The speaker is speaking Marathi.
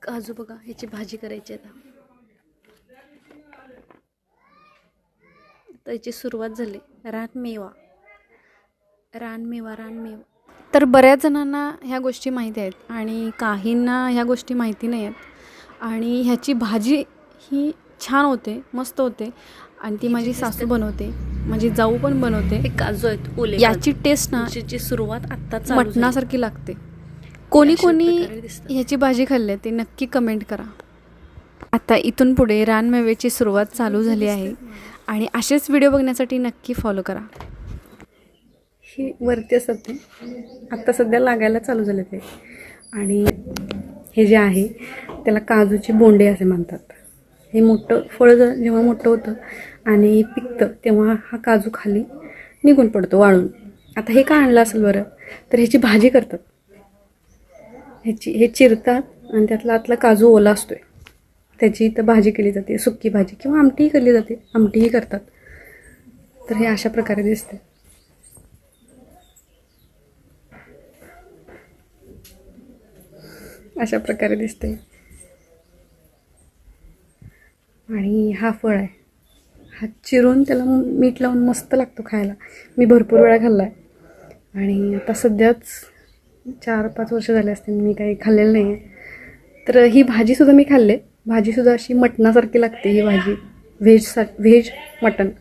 काजू बघा, ह्याची भाजी करायची आता. त्याची सुरुवात झाली. रानमेवा. तर बऱ्याच जणांना ह्या गोष्टी माहिती आहेत आणि काहींना ह्या गोष्टी माहिती नाही आहेत. आणि ह्याची भाजी ही छान होते, मस्त होते आणि ती माझी सासू बनवते, माझी जाऊ पण बनवते. हे काजू आहेत ओले. याची टेस्ट ना ची सुरुवात आत्ताच मटणासारखी लागते. कोणी ह्याची भाजी खाल्ली ते नक्की कमेंट करा. आता इथून पुढे रानमेव्याची सुरुवात चालू झाली आहे आणि असेच व्हिडिओ बघण्यासाठी नक्की फॉलो करा. ही वरती असतात ते आत्ता सध्या लागायला चालू झाले ते. आणि हे जे आहे त्याला काजूची बोंडे असे म्हणतात. हे मोठं फळ जेव्हा मोठं होतं आणि पिकतं तेव्हा हा काजू खाली निघून पडतो वाळून. आता हे का आणलं असेल बरं, तर ह्याची भाजी करतात. हे चिरतात आणि त्यातला आतला काजू ओला असतोय, त्याची इथं भाजी केली जाते, सुक्की भाजी किंवा आमटीही केली जाते, आमटीही करतात. तर हे अशा प्रकारे दिसते. अशा प्रकारे दिसते. आणि हा फळ आहे, हा चिरून त्याला मीठ लावून मस्त लागतो खायला. मी भरपूर वेळा खाल्ला आहे आणि आता सध्याच 4-5 वर्ष झाले असते मी काही खाल्लेलं नाही आहे. तर ही भाजीसुद्धा मी खाल्ले. भाजीसुद्धा अशी मटणासारखी लागते ही भाजी. व्हेज मटण असं